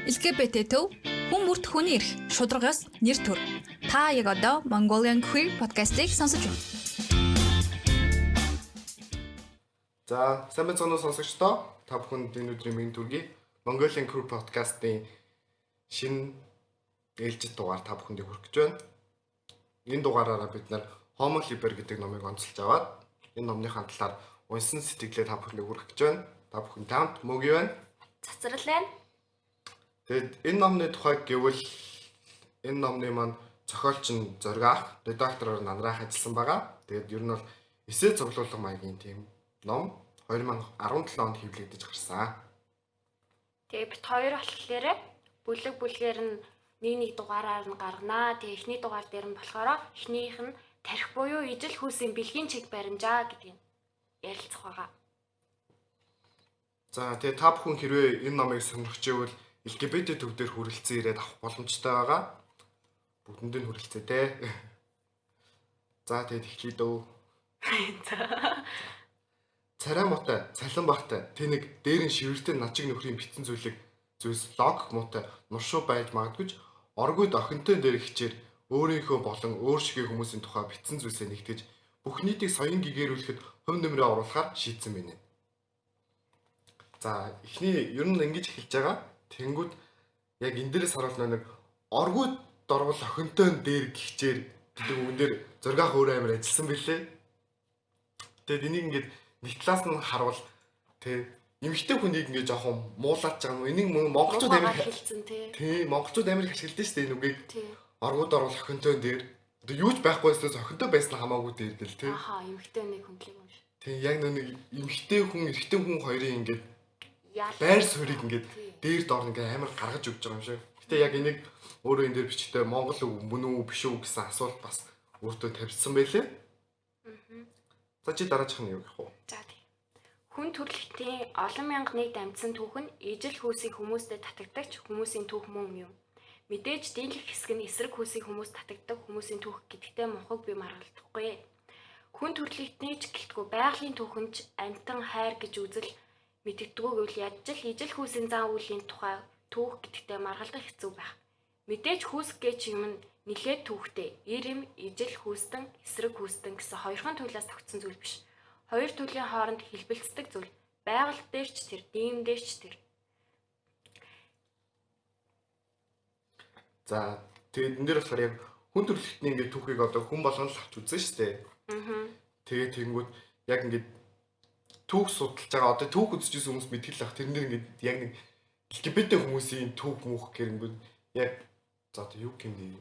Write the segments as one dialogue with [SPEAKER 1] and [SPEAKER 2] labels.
[SPEAKER 1] LGBT төв хүн бүрт хүний эрх шударгаас нэр төр. Та яг одоо Mongolian Queer podcast-ийг сонсож байна.
[SPEAKER 2] За, сайн байцгаана уу сонсогчдоо. Та бүхэнд энэ өдрийн мэнд төргий. Mongolian Queer podcast-ийн шинэ ээлжид дугаар та бүхэндээ хүргэж байна. Энэ дугаараараа бид нар Homo Liber гэдэг номыг онцолж аваад энэ номныхаа талаар унсан сэтгэлээ та бүхэндээ хүргэж байна. Та бүхэн таамт мөгийн байна.
[SPEAKER 3] Цацрал байна.
[SPEAKER 2] Тэгэд энэ номны тухай гэвэл энэ номны маань зохиолч нь Зориг, редактороор Нанраах ажилласан байгаа. Тэгээд ер нь бол эсээ цуглуулга маягийн тийм ном 2017 онд хэвлэгдэж гарсан.
[SPEAKER 3] Тэгээ бит хоёр болохоор бүлэг бүлгээр нь нэг дугаараар нь гарганаа. Тэгээ эхний дугаар дээр нь болохоор эхнийх нь тарих буюу ижил хүүсийн бэлгийн чиг баримжаа гэдгийг ярилцах байгаа.
[SPEAKER 2] За тэгээ та бүхэн хэрвээ энэ номыг сонирхож байвал LGBT төвдөр хүрэлцэн ирээд авах боломжтой байгаа. Бүгдэнд нь хүрэлцээ те. За тэгээд эхлэе дөө. Царай муутай, цалин багтай, тэнэг дээрэн шивэртэй начиг нөхрийн битсэн зүйлс логик муутай нуршуу байж магадгүй оргууд охинтой дээр хичээр өөрийнхөө болон өөр шигээ хүмүүсийн тухай битсэн зүйлсээ нэгтгэж бүх нийтийг соён гэгэрүүлэхэд хөв нэмрээ оруулахаар шийдсэн байна. За эхний ер нь ингэж эхэлж байгаа. Тэнгүүд яг энэ дээрээс харуулна нэг оргууд дорвол охинтой дээр гихчээр гэдэг үгэн дээр Зориг өөр амир ажилласан билээ. Тэгээд энийг ингээд нэг талаас нь харуул тий эмэгтэй хүнийг ингээд жоохон муулаад байгаа юм. Энийг монголчууд амир хэлсэн тий монголчууд амир ашигладаг шүү дээ энэ үгийг. Оргууд дорвол охинтой дээр одоо юу ч байхгүйснээс охинтой байсан хамаагүй дээр гэл тий.
[SPEAKER 3] Ахаа эмэгтэй нэг хүндлэг юм шиг.
[SPEAKER 2] Тий яг нэг эмэгтэй хүн эрэгтэй хүн хоёрын ингээд байр суурийг ингээд дээр доор ингээ амар гаргаж өгч байгаа юм шиг. Гэтэ яг энийг өөрөө энэ дээр бичгтээ монгол үг мөн үү биш үү гэсэн асуулт бас өөртөө тавьсан байлээ. За чи дараачих нь юу гэх вэ?
[SPEAKER 3] За тийм. Хүн төрөлхтний олон мянга нийт амьдсан түүх нь ижил хүүсийн хүмүүстэй татагдагч хүмүүсийн түүх мөн юм. Мэдээж дийлэх хэсэг нь эсрэг хүүсийн хүмүүс татагддаг хүмүүсийн түүх гэдэгтээ мунхаг би маргалдахгүй. Хүн төрөлхтний ч гэлтгүй байгалийн түүхэнч амьтан хайр гэж үзэл мэддэггүй гэвэл яаж л ижил хүүсийн зан үйлийн тухай түүх гэдэгтээ маргалдах хэцүү байх. Мэдээж хүүс гэж юм нилээд түүхтэй. Ирэм ижил хүүстэн, эсрэг хүүстэн гэсэн хоёрхан туйлаас тогтсон зүйл биш. Хоёр туйлын хооронд хэлбэлцдэг зүйл. Байгаль дээр ч тэр, дийм дээр ч тэр.
[SPEAKER 2] За тэгээд энэ дээр болохоор яг хүн төрөлхтний ингээд түүхийг одоо хүн болгон л авч үзэн штэ. Тэгээд тэнгүүд яг ингээд түүх судалж байгаа одоо түүх үзчихсэн хүмүүс мэдгэл ах тэрнэр ингээд яг нэг LGBT хүмүүсийн түүх мөх гэрэнгүүд яг за одоо юу гэмнэ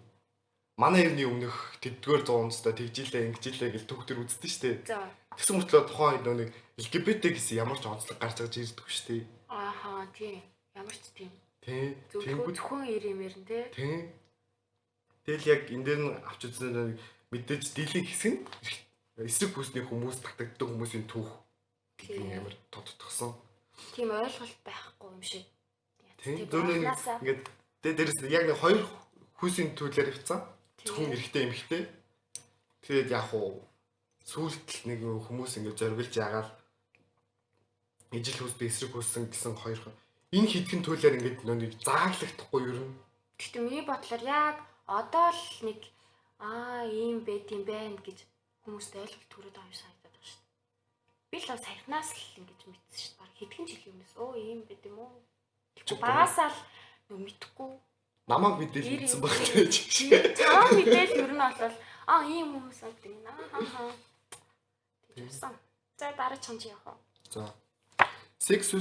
[SPEAKER 2] манай эртний өмнөх тэдгээр 100-д тэгжилээ ингэжилээ гэж түүх төр үздэг штэ. Тэгсэн мөртлөө тухайн нэг LGBT гэсэн ямар ч онцлог гарч байгаа ирдэггүй штэ.
[SPEAKER 3] Ааха тийм ямар ч тийм.
[SPEAKER 2] Тий.
[SPEAKER 3] Зөвхөн ирэмэр нь тий.
[SPEAKER 2] Тэгэл яг энэ дээр нь авч үзсэн мэдээж дийлэн хэсэг нь эсрэг хүүсний хүмүүс татагддаг хүмүүсийн түүх гэдэг амар тодтогсон.
[SPEAKER 3] Тийм ойлголт байхгүй юм шиг.
[SPEAKER 2] Тийм ингээд дээрээс яг нэг хоёр хүүсийн төлөөр явцсан. Зөвхөн эрэгтэй эмэгтэй. Тэгээд яг уу сүүлд нэг хүмүүс ингээд зориглож яагаад ижил хүүстэй эсрэг хүүсэн гэсэн хоёр энэ хитгэн төлөөр ингээд нэг зааглахдахгүй юу юм.
[SPEAKER 3] Гэхдээ миний бодлоор яг одоо л нэг ийм байт юм байна гэж хүмүүст ойлголт төрөд байгаа юм санагдаад байна шүү дээ. Би л саяхнаас л ингэж мэдсэн шүү дээ. Баг хэдхэн жилийн өмнөөс ийм байт юм уу? Багасаа л мэдхгүй.
[SPEAKER 2] Намайг мэдээлэл хийсэн баг гэж.
[SPEAKER 3] Цаа мэдээлэл ер нь бол ийм хүмүүс гэдэг юм аа. Тэгсэн. За дараач чи явах уу?
[SPEAKER 2] За. Секс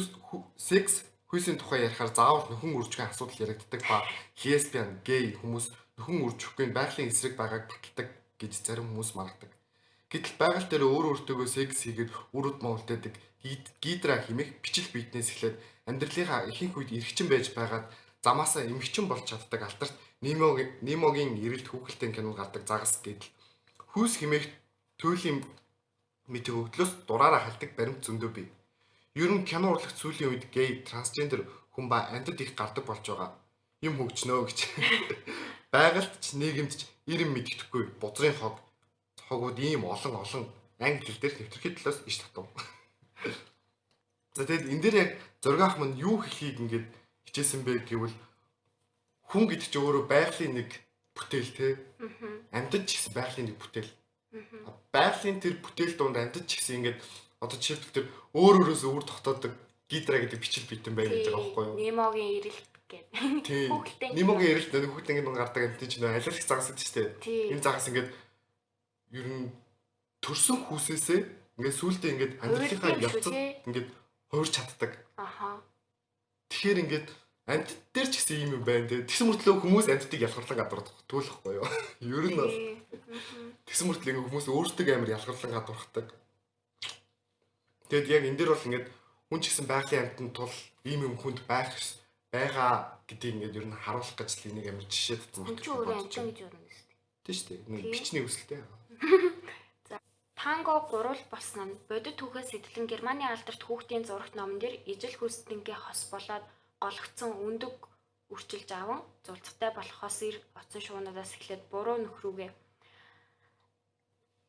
[SPEAKER 2] хүйсийн тухай ярихаар заавал нөхөн үржихийн асуудал яригддаг ба лесбиан, гей хүмүүс нөхөн үржихгүй байгалийн эсрэг байгааг баталдаг гэж зарим хүмүүс маргадаг. Гэтэл байгаль дээр өөртөөгөө секс хийгээд үр удмаа үлдээдэг гидра хэмээх бичил биетнээс эхлээд амьдралынхаа ихэнх үед эргчин байж байгаад замаасаа эмгчин болж чаддаг алтарт Немогийн эрэлт хүүхэлтэй кино гардаг загас гэдэл хүйс хэмээх туйлын мэдэг өгдлөөс дураараа халдаг баримт зөндөө бий. Ер нь кино урлагт сүүлийн үед гей, трансгендер хүн ба амьтад их гардаг болж байгаа. Юм хөгжнөө гэж. Байгальд ч нийгэмд ч ирэм мэддэхгүй бузрын хогууд ийм олон англи хэл дээр нэвтрэх төлөөс иш татав. За тэгэд энэ дээр яг Зориг ах мань юу хэлхийг ингээд хичээсэн бэ гэвэл хүн гэдэг чинь өөрөө байгалийн нэг бүтээл те.
[SPEAKER 3] Аа.
[SPEAKER 2] Амьтад ч гэсэн байгалийн нэг бүтээл.
[SPEAKER 3] Аа.
[SPEAKER 2] Байгалийн тэр бүтээл донд амьтад ч гэсэн ингээд одоо жишээлбэл тэр өөр өөрөөсөө өөр тогтоодог гидра гэдэг бичил битэн байна гэж байгаа байхгүй юу?
[SPEAKER 3] Немогийн эрэлт гэдэг.
[SPEAKER 2] Тийм.
[SPEAKER 3] Хүүхдээ
[SPEAKER 2] Немогийн эрэлт нэг хүүхдээ ингээд гардаг амьтад чинь алерги загас гэдэг чинь те.
[SPEAKER 3] Тийм.
[SPEAKER 2] Энэ загас ингээд ер нь төрсөн хүүсээсээ ингээд сүултээ ингээд амьдралынхаа явцад ингээд хуурч чаддаг.
[SPEAKER 3] Аха.
[SPEAKER 2] Тэгэхээр ингээд амьтад дээр ч гэсэн юм байна те. Тэгсэн мөртлөө хүмүүс амьтдыг ялгарлан гадуурдаг төлөхгүй юу? Ер нь бол тэгсэн мөртлөө ингээд хүмүүс өөртөө амар ялгарлан гадуурхдаг. Тэгэд яг энэ дээр бол ингээд хүн ч гэсэн байгалийн амьтанд тул ийм хүнд байгаа гэдгийг ингээд ер нь харуулах гэж л энийг амар жишээ татсан
[SPEAKER 3] Хүн чинь өөрөө амтан гэж өрнө шүү дээ.
[SPEAKER 2] тийм шүү дээ. Нэг бичний өсөлттэй.
[SPEAKER 3] Танго гурвал болсон нь бодит түүхээс сэтлэн Германы алдарт хүүхдийн зурагт номон дээр ижил хүстэнгийн хос болоод гологцсон өндөг үрчилж аван зулцтай болохоос ир оцсон шуунадаас эхлээд буруу нөхрүүгээ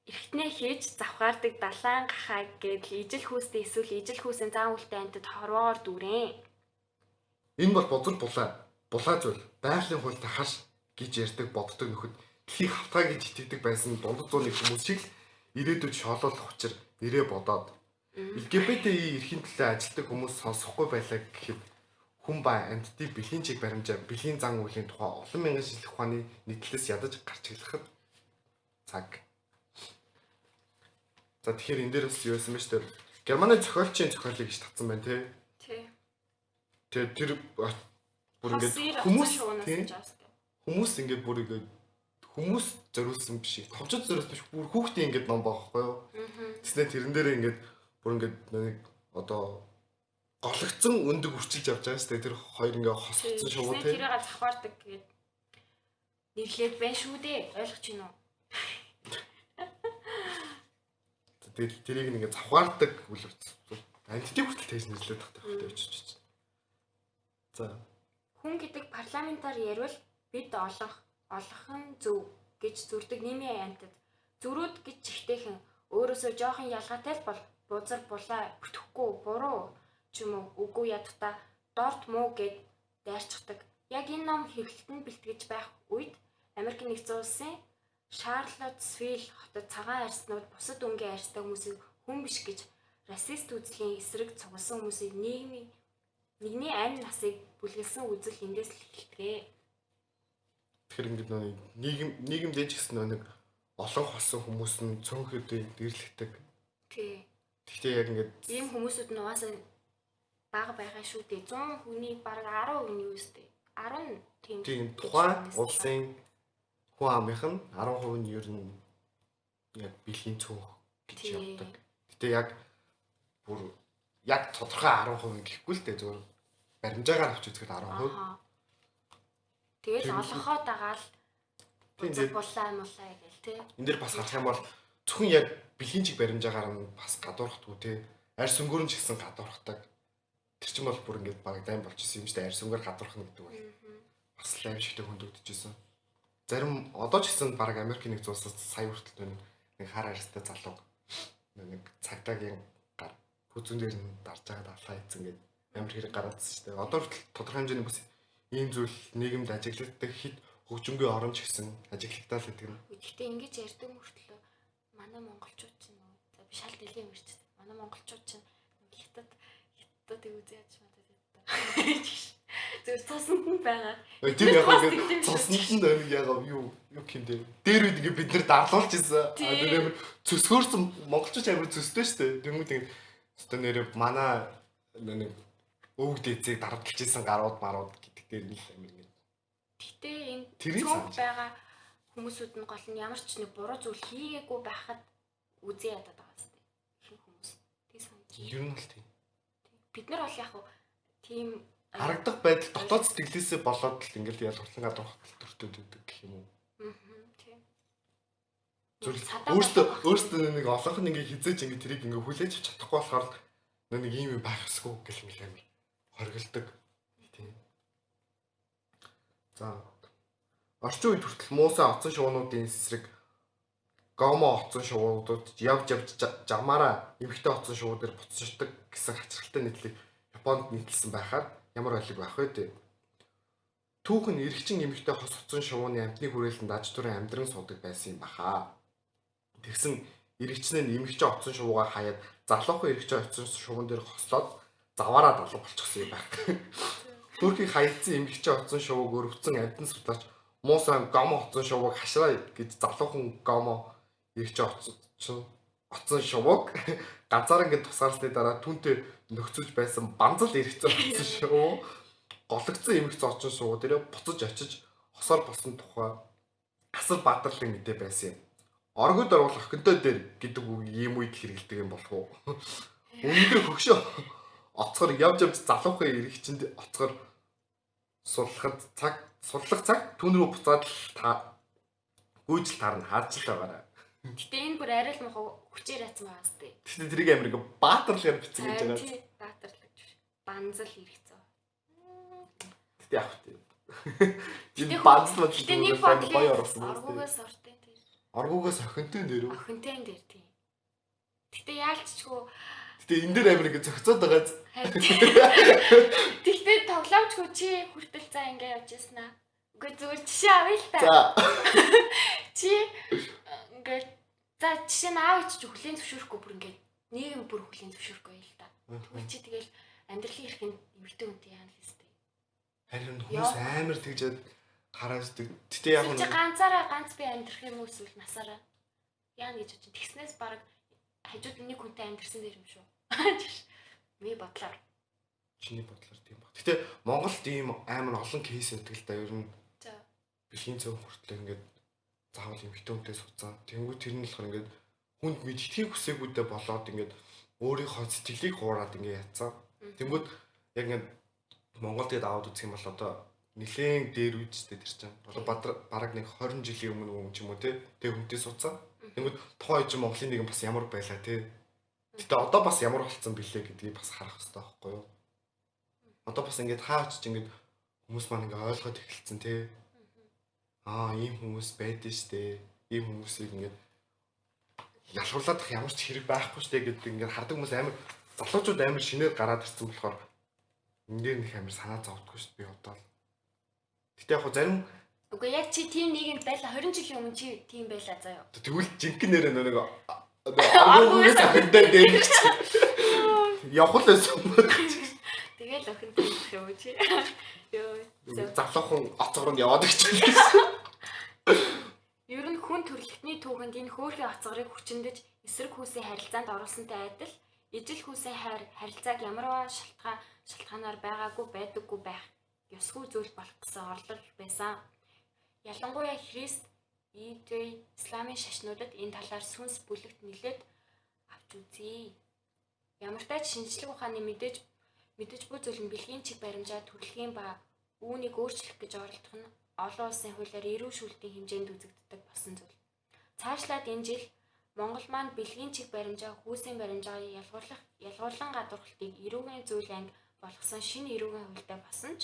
[SPEAKER 3] эргэтнээ хийж завхаардаг далайн гахаа гэдэл ижил хүүстэй эсвэл ижил хүүсийн зан үлтэй антид хорвоогоор дүүрэн.
[SPEAKER 2] Энэ бол бузар булаа зүйл. Байгалийн хуультай хаш гэж ярьдаг боддог нөхөд дэлхийг хавтгаа гэж итгэдэг байсан дундад зууны хүмүүс шиг л ирээдүйд шоололох учир нэрээ бодоод ЛГБТ-ийн эрхийн төлөө ажилладаг хүмүүс сонсохгүй байлаа гэхэд хүн ба амьтдын бэлгийн чиг баримжаа бэлгийн зан үйлийн тухай олон мянган жил ухааны нийтлэлээс ядаж гарч ирэхэд цаг. За тэгэхээр энэ дээр бас юу байсан бэ шүү дээ. Германы зохиолчийн зохиолыг гэж татсан байна тий. Тэгээ тэр бүр ингээд хүмүүс ингээд бүр ингээд хүмүүс зориулсан биш. Товчод зориулсан биш. Бүр хүүхдийн ингээд ном байхгүй юу? Тэснэ тэрэн дээр ингээд бүр ингээд нэг одоо гологцсон өндөг үрчилж явж байгаа шүү дээ. Тэр хоёр ингээд хосгоцсон шувуу тий.
[SPEAKER 3] Тэрийг завхаардаг гэдэг нэрлээд байна шүү дээ. Ойлгож байна уу?
[SPEAKER 2] Тэгээд тэрийг ингээд завхаардаг үлвэрсэн. Антитик хүртэл тэгж нэрлээд тахтай очиж. За.
[SPEAKER 3] Хүн гэдэг парламентаар ярил бид олохын зөв гэж зүрдэг нэмийн амьтад зүрүүд гэж чихтэйхэн өөрөөсөө жоохон ялгаатай л бол бузар булаа бүтэхгүй буруу ч юм уу үгүй ядтаа дорт муу гэд дайрчдаг. Яг энэ ном хэвлэлтэнд бэлтгэж байх үед Америк нэгдсэн улсын Шарлоттсвилл хотод цагаан арьснууд бусад өнгийн арьстай хүмүүсийг хүн биш гэж расист үзлийн эсрэг цугласан хүмүүсийн нэгний амь насыг бүлгэлсэн үзэл эндээс л эхэлдэг.
[SPEAKER 2] Тэгэхээр ингээд нийгэмд ч гэсэн нэг олон холсон хүмүүс нь цөөнхөдөө дэрлэгдэг.
[SPEAKER 3] Тий.
[SPEAKER 2] Гэхдээ яг ингээд
[SPEAKER 3] ийм хүмүүсүүд нь угаасаа бага байгаа шүү дээ. 100 хүний бараг 10% нь юу өстэй. 10
[SPEAKER 2] тийм тухайн улсын хүн амынх нь 10% нь ер нь яг бэлгийн цөөнх гэж явдаг. Гэтэ яг тодорхой 10% гэхгүй л дээ зөв баримжаагаар авч үзэхэд 10%.
[SPEAKER 3] Тэгэл олохоо дагаал булаа мулаа гэл тий.
[SPEAKER 2] Энд дэр бас харах юм бол зөвхөн яг бэлгийн чиг баримжаагаар нь бас гадуурхдаггүй тий. Арьс өнгөрөн ч гэсэн гадуурхдаг. Тэр чинь бол бүр ингээд баг дайм болчихсон юм шүү дээ. Арьс өнгөр гадуурхна гэдэг бол бас л аимшигтэй хөндөгдөжсэн. Зарим одоо ч гэсэн баг Америкийн нэг улсад сая хүртэл нэг хар арьстай залуу нэг цагдаагийн гар хүзүүн дээр нь дарж байгаа алхаа хийцэн гэдэг амар хэрэг гараадсан шүү дээ. Одоо хүртэл тодорхой хэмжээний бас ийм зүйл нийгэмд ажиглагддаг хит хөгжингүй оромж гэсэн ажиглагтаа л гэдэг нь.
[SPEAKER 3] Гэхдээ ингэж ярьдаг мөртлөө манай монголчууд чинь за би шал дэлхийн мэрч. Манай монголчууд чинь хятад үзээ яаж надад яддаг. Зөв цосонд нь байгаа.
[SPEAKER 2] Тэр яг ингэ цосонд нь нэг яг юу юм дээр. Дээр үед ингэ бид нар дарлуулж ирсэн. Тэр цөсгөөрсөн монголчууд амар цөстэй шүү дээ. Тэнгүүд ингэ өстө нэрээ манай нэг өвөг дэцийг дарамтлж ирсэн гарууд марууд гэдэг дээр нь л амар ингэ.
[SPEAKER 3] Гэтэ энэ цөөх байгаа хүмүүсүүд нь гол нь ямар ч нэг буруу зүйл хийгээгүй байхад үзээ ядаад байгаа зү. Их хүмүүс. Тэг санаж.
[SPEAKER 2] Ер нь л тийм.
[SPEAKER 3] Бид нар бол яг тийм
[SPEAKER 2] харагдах байдал дотоод сэтгэлээсээ болоод л ингээл ялгарлан гадуурх төртөд өгдөг гэх юм уу.
[SPEAKER 3] Тийм.
[SPEAKER 2] Өөртөө нэг олонх нь ингээ хизээч ингээ тэрийг ингээ хүлээж чадахгүй болохоор нэг ийм юм байх ёсгүй гэх юм амар хоригддаг. Тийм. За орчин үед хүртэл муусан оцсон шуунуудын эсрэг гомо оцсон шуунуудад явж жамаараа эмхтэй оцсон шувуу дээр буцчихдаг гэсэн хачирхалтай нийтлэг Японд нийтлсэн байхаар ямар ойлог байх вэ дээ. Түүх нь эрэгчин эмэгтэй хос утсан шувууны амтны хүрээлэнд аж түрэн амьдран суудаг байсан юм баха. Тэгсэн эрэгчнээ эмэгчээ утсан шувуугаар хаяад залуухан эрэгчээ утсан шувуун дээр хослоод заваараа далга болчихсон юм байна. Төрхийг хаягдсан эмэгчээ утсан шувууг өрөвцөн амтан судлаач муусан гомо утсан шувууг хашраа гэж залуухан гомо эрэгчээ утсан шувууг ганцаараа ингэ тусгаарласны дараа түүнтэй нөхцөж байсан банзал эрэгцээ утсан шувуу гологцсон эмэгцээ утсан шувуу дээр буцаж очиж хосоор болсон тухай асар баатарлын мэдээ байсан юм. Оргод орвол охинтой дээр гэдэг үг ийм үед хэрэгэлдэг юм болов уу? Өнөөдөр хөгшөө оцгор явж залуухан эрэгчэнд оцгор сурлах цаг түүн рүү буцаад гүйжил таарна харж л байгаарай.
[SPEAKER 3] Гэтэ энэ бүр арай л мохоо хүчээр яцсан байгаа сте.
[SPEAKER 2] Тэгтээ тэрийг амирыг баатарлаар бичсэн гэж байгаа.
[SPEAKER 3] Тий, баатарлаж. Банзал хэрэгцээ.
[SPEAKER 2] Тэгтээ явах тийм. Энэ банзал
[SPEAKER 3] Гэтэ нэг бодлоо оргуугаас ортой тий.
[SPEAKER 2] Оргуугаас охинтой дээр үү?
[SPEAKER 3] Охинтой дээр тий. Гэтэ яалчгүй.
[SPEAKER 2] Гэтэ энэ дээр амирыг зөгцөөд байгаа.
[SPEAKER 3] Тэгтээ тоглоомчгүй чи хүртэл за ингэ явж яснаа. Үгүй зүгээр жишээ авъя л та.
[SPEAKER 2] За.
[SPEAKER 3] Чи ингээд за жишээ нь аав ич хүлийн зөвшөөрөхгүй бүр ингээд нийгэм бүр хүлийн зөвшөөрөхгүй л та. Тэгвэл чи тэгэл амьдралын эрхэнд эмэгтэй хүнтэй яана л хэвчээ.
[SPEAKER 2] Харин хүмүүс амар тэгжээд харааждаг. Гэтэ яг
[SPEAKER 3] нь чи ганцаараа ганц би амьдрах юм уу эсвэл насаараа яана гэж бодчих. Тэгснээс баг хажууд нэг хүнтэй амьдрсан дэр юм шүү. Ми бодлоор.
[SPEAKER 2] Чиний бодлоор тийм баг. Гэтэ Монголд ийм амар олон кейс байдаг л да. Ер нь
[SPEAKER 3] за
[SPEAKER 2] бэлгийн цөөн хүртэл ингээд заавал эмэгтэй хүнтэй суцсан. Тэнгүү тэр нь болохоор ингээд хүнд мэдхийг хүсээгүйдээ болоод ингээд өөрийнхөө сэтгэлийг хуураад ингээд ятсан. Тэнгүүд яг ингээд Монголд гээд аваад үзэх юм бол одоо нэлээд дээр үедтэй тэр чинь. Одоо бараг нэг 20 жилийн өмнө ч юм уу те. Тэг хүнтэй суцсан. Тэнгүүд тухайн үед Монголын нэгэн бас ямар байлаа те. Гэтэ одоо бас ямар болцсон бэлээ гэдгийг бас харах хэрэгтэй байхгүй юу? Одоо бас ингээд хаач ч ингээд хүмүүс маань ингээд ойлгоод эхэлсэн те. Ийм хүмүүс байдаг штэ. Ийм хүмүүсийг ингээд ялгуулаад ямар ч хэрэг байхгүй штэ гэдэг ингээд хардаг хүмүүс амар залуучууд амар шинээр гараад ирсэн болохоор энэ нэг амар санаа зовдгоо штэ би одоо. Гэтэ яг зарим
[SPEAKER 3] үгүй яг чи тийм нийгэмд байла 20 жилийн өмнө чи тийм байла заяа.
[SPEAKER 2] Тэгвэл жинхэнэ нэр нэг агуулгаас ахиндаа дээрч явах л байсан.
[SPEAKER 3] Тэгэл охинтой шүү чи. Йоо.
[SPEAKER 2] Залуухан оцгоронд яваад гэж.
[SPEAKER 3] Ер нь хүн төрөлхтний түүхэнд энэ хөөрхөн оцгорыг хүчнэдэж эсрэг хүүсийн харилцаанд оруулсантай адил ижил хүүсийн харилцааг ямарваа шалтгаанаар байгаагүй байдаггүй байх ёсгүй зүйл болох гэсэн орлол байсан. Ялангуяа Христ, Иудей, Исламын шашнуудад энэ талаар сүнс бүлэгт нэлээд авч үзье. Ямар ч тач шинжлэх ухааны мэдээж бүх зүйл нь бэлгийн чиг баримжаа төрөлхийн ба үүнийг өөрчлөх гэж оролдох нь олон улсын хуулиар эрүү шүүлтийн хэмжээнд үзэгддэг болсон зүйл. Цаашлаад энэ жил Монгол маань бэлгийн чиг баримжаа хүүсийн баримжаа ялгуулан гадуурхалтыг эрүүгийн зүйл анги болгосон шинэ эрүүгийн хуультай болсон ч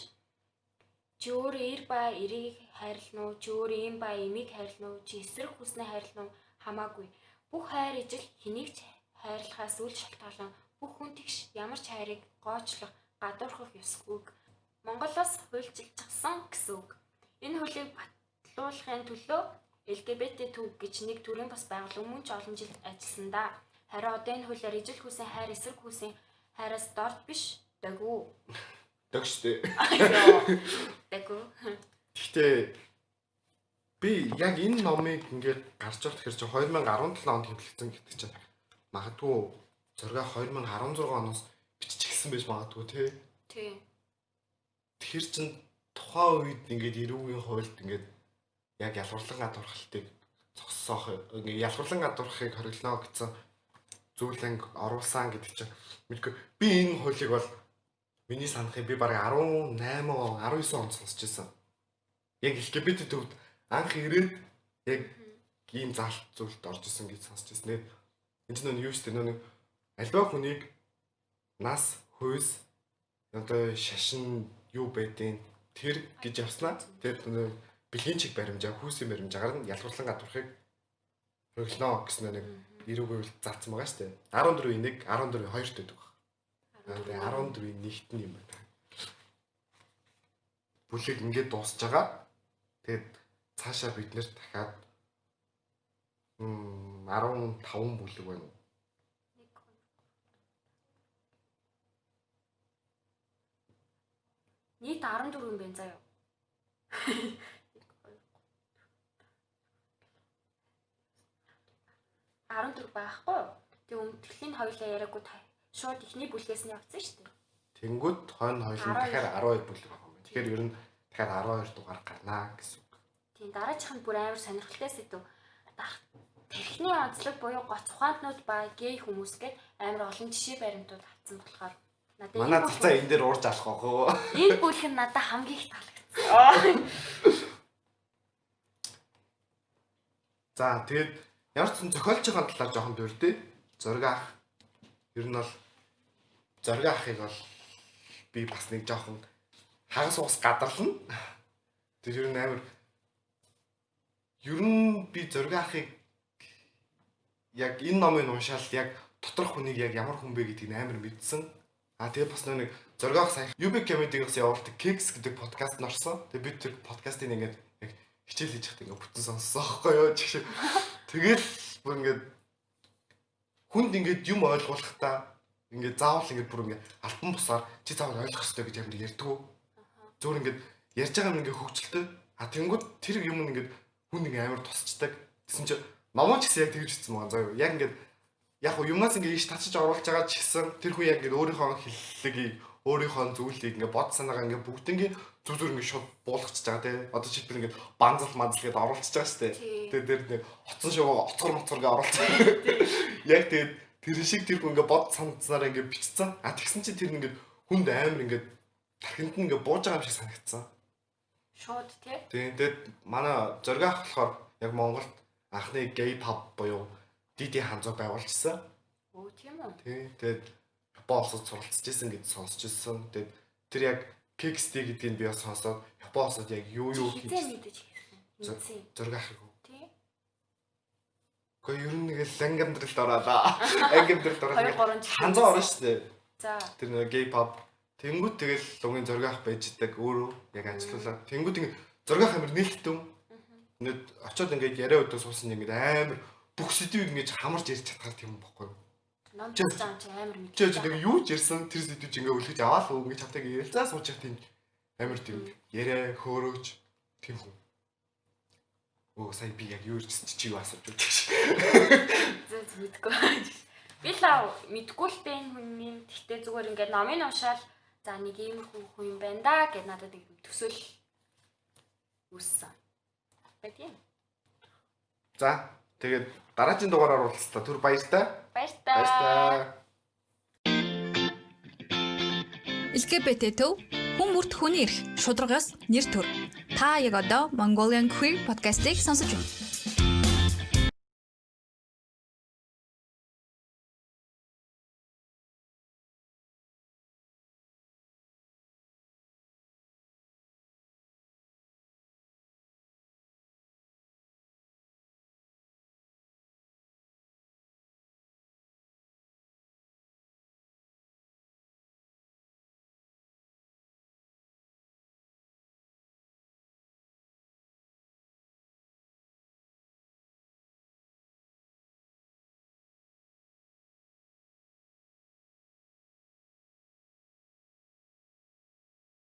[SPEAKER 3] чи өөрөө эр ба эрийг хайрлана уу, чи өөрөө эм ба эмийг хайрлана уу, чи эсрэг хүснээ хайрлана уу хамаагүй. Бүх хайр ижил хэнийг ч хайрлахаас үл шалтгаалan бүх хүн тэгш ямар ч хайрыг гоочлох, гадуурхах ёсгүйг Монголоос хуульчилчихсан гэсэн үг. Энэ хуулийг батлуулахын төлөө LGBT төв гэж нэг төрлийн бас байгууллага мөн ч олон жил ажилласан да. Харин одоо энэ хуулиар ижил хүсийн хайр, эсрэг хүсийн хайраас дорд биш даггүй.
[SPEAKER 2] Дагштэй.
[SPEAKER 3] Даггүй.
[SPEAKER 2] Гэхдээ би яг энэ номыг ингээд гарч ирэх хэрэг 2017 онд хэвлэгдсэн гэдэг чинь магадгүй зургаа 2016 оноос биччихсэн байж магадгүй тий. Тэр чин тухайн үед ингээд эрүүгийн хуульд ингээд яг ялгуурлан гадуурхалтыг зогсоох ингээд ялгуурлан гадуурхахыг хориглоно гэсэн зүйлэн оруулсан гэдэг чинь мэдгүй би энэ хуулийг бол миний санахыг би бараг 18 19 онд сонсч байсан. Яг LGBT төвд анх ирээд яг ийм заалт зүйлд орж исэн гэж сонсч байсан. Энэ ч нэг юу ч нэг альва хүнийг нас, хүйс, одоо шашин юу байдیں۔ Тэр гэж явснаа. Тэр бэлгийн чиг баримжаа, хүүсийн баримжаагаар нь ялгуурлан гадуурхыг хориглоно гэсэн нэг эрүүгийн хууль заасан байгаа шүү дээ. 14-1, 14-2 гэдэг баг. 14-1-т нь юм байна. бүлэг ингээд дуусж байгаа. Тэгээд цаашаа бид нэр дахиад 15 бүлэг байна.
[SPEAKER 3] Нийт 14 юм байна заяа. Байхгүй. Тэг өмнөдлийн хоёлаа яриаггүй шууд ихний бүлгээс нь явцсан шүү дээ.
[SPEAKER 2] Тэнгүүд хойно хоёлын дахиад 12 бүлэг байгаа юм. Тэгэхээр ер нь дахиад 12 дугаар гарнаа гэсэн үг.
[SPEAKER 3] Тийм дараачих нь бүр амар сонирхолтой сэдв. Тэрхний онцлог буюу гоц ухаантнууд ба гей хүмүүс гээд амар олон жишээ баримтууд авсан болохоор надад
[SPEAKER 2] манай цацаа энэ дээр уурж алах واخоо.
[SPEAKER 3] Энэ бүлэг нь надад хамгийн их таалагдсан.
[SPEAKER 2] За тэгээд ямар ч зохиолч байгаа талаар жоохон дурдъя. Зориг ах. Ер нь бол зориг ахыг бол би бас нэг жоохон хагас ус гадарлана. Тэр ер нь амар ер нь би зориг ахыг яг энэ номыг уншаал яг доторх хүнийг яг ямар хүн бэ гэдгийг амар мэдсэн. Тэгээ бас нэг зориг ах сая UB Comedy-гээс явуулдаг Keks гэдэг подкаст норсон. Тэгээ би тэр подкастыг ингээд яг хичээл хийж байхдаа ингээд бүтэн сонссон аахгүй юу. Тэгэл бүр ингээд хүнд ингээд юм ойлгуулахдаа ингээд заавал ингээд бүр ингээд альбан бусаар чи заавал ойлгох хэрэгтэй гэж амар ярьдгүү. Зүгээр ингээд ярьж байгаа юм ингээд хөвгчлээ. Тэнгүүд тэр юм ингээд хүнд ингээд амар тусчдаг. Тэсэн чи номооч гэсэн яг тэгж хэлсэн байгаа заа юу. Яг ингээд яг юмнаас ингээд ийш татчих оруулж байгаа ч гэсэн тэр хүн яг ингээд өөрийнхөө хэллэгийг өөрийнхөө зүйлийг ингээд бод санаагаа ингээд бүгднийг зүг зүг ингээд шууд буулгачихж байгаа тий. Одоо чи тэр ингээд банзал гэдээ оруулчихж байгаа шүү дээ. Тэгээд тэр нэг хоцсон шоогоо оцгор моцгоргээ оруулчихсан. Яг тэгээд тэр шиг тэр хүн ингээд бод санацнаараа ингээд бичсэн. Тэгсэн чи тэр ингээд хүнд амар ингээд тархинд нь ингээд бууж байгаа юм шиг санагдсан.
[SPEAKER 3] Шууд тий.
[SPEAKER 2] Тэгээд манай зоригах болохоор яг Монголд анхны гей паб буюу Диди ханзаг байгуулчихсан.
[SPEAKER 3] Оо тийм үү.
[SPEAKER 2] Тэгээд Япон улсад суралцж ирсэн гэж сонсч ирсэн. Тэгээд тэр яг Keks гэдгийг би бас сонсоод Япон улсад яг юу хийж
[SPEAKER 3] мэдэж хэлсэн.
[SPEAKER 2] Зоригах юу.
[SPEAKER 3] Тий.
[SPEAKER 2] Гэхдээ ер нь нэг ланг амьдралд ороолаа. Анги амьдралд ороод ханзаа орно шүү дээ.
[SPEAKER 3] За.
[SPEAKER 2] Тэр нэг гей паб тэнгүүд тэгэл лугийн зоригах байждаг өөрөө яг ажиллуулаад. Тэнгүүд ингэ зоригах амир нээлттэй юм. Ингээд очиод ингээд яриа өдөө суусан ингээд амар бүх сэдвийг ингэж хамарч ярьж чадхаар тийм юм бохгүй юу?
[SPEAKER 3] Ном ч заам чи амар мэдээ.
[SPEAKER 2] Чи нэг юу ч ярьсан тэр сэдвийг ингээд үлгэж аваад л ингэж хавтаг ярилцаа сууж явах тийм амар тийм яриа хөөрөөж тийм хүн. Оо сая би яг юу ярьсан чи юу асууж байгаа чи.
[SPEAKER 3] Зөв мэдгүй. Би л мэдгүй л дээ энэ хүний. Гэхдээ зүгээр ингээд номын уншаал за нэг иймэрхүү хүн юм байна да гэд надад нэг төсөөл үссэн. Бэтгий.
[SPEAKER 2] За тэгээд дараагийн дугаараар уулзлаа. Түр баяртай.
[SPEAKER 3] Баяртай.
[SPEAKER 1] LGBT төв хүн бүрт хүний эрх шударгаас нэр төр. Та яг одоо Mongolian Queer podcast-ийг сонсож байна.